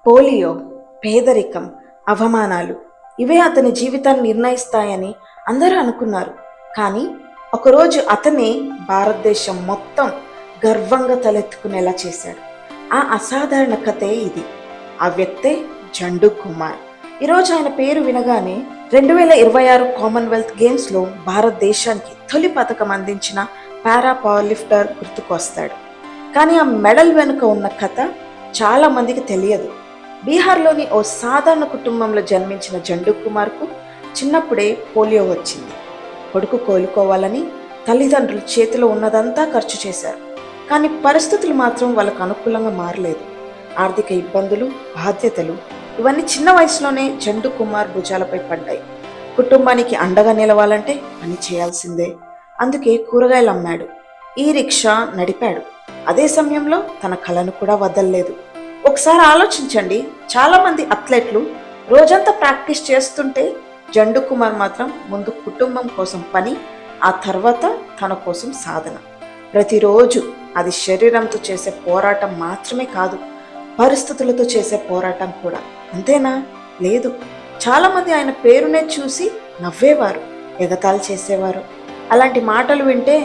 Polio, పేదరికం, అవమానాలు ఇవే అతని జీవితాన్ని నిర్ణయిస్తాయని అందరూ అనుకున్నారు. కానీ ఒకరోజు అతనే భారతదేశం మొత్తం గర్వంగా తలెత్తుకునేలా చేశాడు. ఆ అసాధారణ కథే ఇది. ఆ వ్యక్తే జండు కుమార్. ఈరోజు ఆయన పేరు వినగానే 2026 కామన్వెల్త్ గేమ్స్లో భారతదేశానికి తొలి పథకం అందించిన పారా పవర్ లిఫ్టర్ గుర్తుకొస్తాడు. కానీ ఆ మెడల్ వెనుక ఉన్న కథ చాలా మందికి తెలియదు. బీహార్లోని ఓ సాధారణ కుటుంబంలో జన్మించిన జండు కుమార్కు చిన్నప్పుడే పోలియో వచ్చింది. కొడుకు కోలుకోవాలని తల్లిదండ్రులు చేతిలో ఉన్నదంతా ఖర్చు చేశారు. కానీ పరిస్థితులు మాత్రం వాళ్ళకు అనుకూలంగా మారలేదు. ఆర్థిక ఇబ్బందులు, బాధ్యతలు ఇవన్నీ చిన్న వయసులోనే జండు కుమార్ భుజాలపై పడ్డాయి. కుటుంబానికి అండగా నిలవాలంటే పని చేయాల్సిందే. అందుకే కూరగాయలు అమ్మాడు, ఈ రిక్షా నడిపాడు. అదే సమయంలో తన కళను కూడా వదలలేదు. ఒకసారి ఆలోచించండి, చాలామంది అథ్లెట్లు రోజంతా ప్రాక్టీస్ చేస్తుంటే జండు కుమార్ మాత్రం ముందు కుటుంబం కోసం పని, ఆ తర్వాత తన కోసం సాధన. ప్రతిరోజు అది శరీరంతో చేసే పోరాటం మాత్రమే కాదు, పరిస్థితులతో చేసే పోరాటం కూడా. అంతేనా? లేదు. చాలామంది ఆయన పేరునే చూసి నవ్వేవారు, ఎగతాళి చేసేవారు. అలాంటి మాటలు వింటే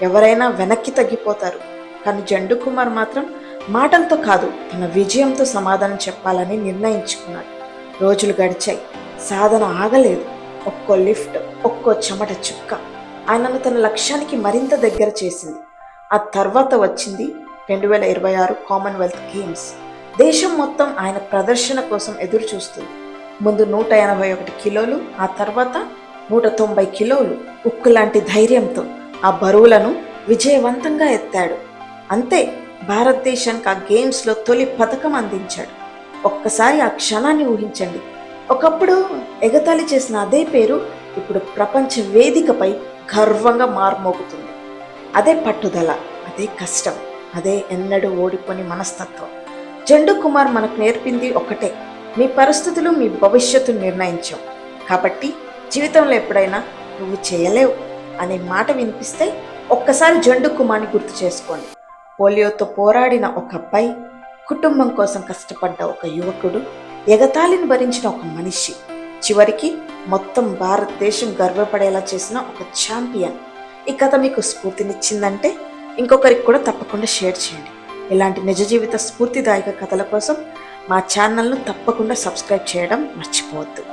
ఎవరైనా వెనక్కి తగ్గిపోతారు. కానీ జండు కుమార్ మాత్రం మాటలతో కాదు, తన విజయంతో సమాధానం చెప్పాలని నిర్ణయించుకున్నాడు. రోజులు గడిచాయి, సాధన ఆగలేదు. ఒక్కో లిఫ్ట్, ఒక్కో చెమట చుక్క ఆయనను తన లక్ష్యానికి మరింత దగ్గర చేసింది. ఆ తర్వాత వచ్చింది 2026 కామన్వెల్త్ గేమ్స్. దేశం మొత్తం ఆయన ప్రదర్శన కోసం ఎదురు చూస్తుంది. ముందు 181 కిలోలు, ఆ తర్వాత 190 కిలోలు ఉక్కు లాంటి ధైర్యంతో ఆ బరువులను విజయవంతంగా ఎత్తాడు. అంతే, భారతదేశానికి ఆ గేమ్స్లో తొలి పథకం అందించాడు. ఒక్కసారి ఆ క్షణాన్ని ఊహించండి. ఒకప్పుడు ఎగతాళి చేసిన అదే పేరు ఇప్పుడు ప్రపంచ వేదికపై గర్వంగా మార్మోగుతుంది. అదే పట్టుదల, అదే కష్టం, అదే ఎన్నడూ ఓడిపోని మనస్తత్వం. జండు కుమార్ మనకు నేర్పింది ఒకటే: మీ పరిస్థితులు మీ భవిష్యత్తును నిర్ణయించవు. కాబట్టి జీవితంలో ఎప్పుడైనా నువ్వు చేయలేవు అనే మాట వినిపిస్తే ఒక్కసారి జండు కుమార్ని గుర్తు చేసుకోండి. పోలియోతో పోరాడిన ఒక అబ్బాయి, కుటుంబం కోసం కష్టపడ్డ ఒక యువకుడు, ఎగతాళిని భరించిన ఒక మనిషి, చివరికి మొత్తం భారతదేశం గర్వపడేలా చేసిన ఒక ఛాంపియన్. ఈ కథ మీకు స్ఫూర్తినిచ్చిందంటే ఇంకొకరికి కూడా తప్పకుండా షేర్ చేయండి. ఇలాంటి నిజ జీవిత స్ఫూర్తిదాయక కథల కోసం మా ఛానల్ను తప్పకుండా సబ్స్క్రైబ్ చేయడం మర్చిపోవద్దు.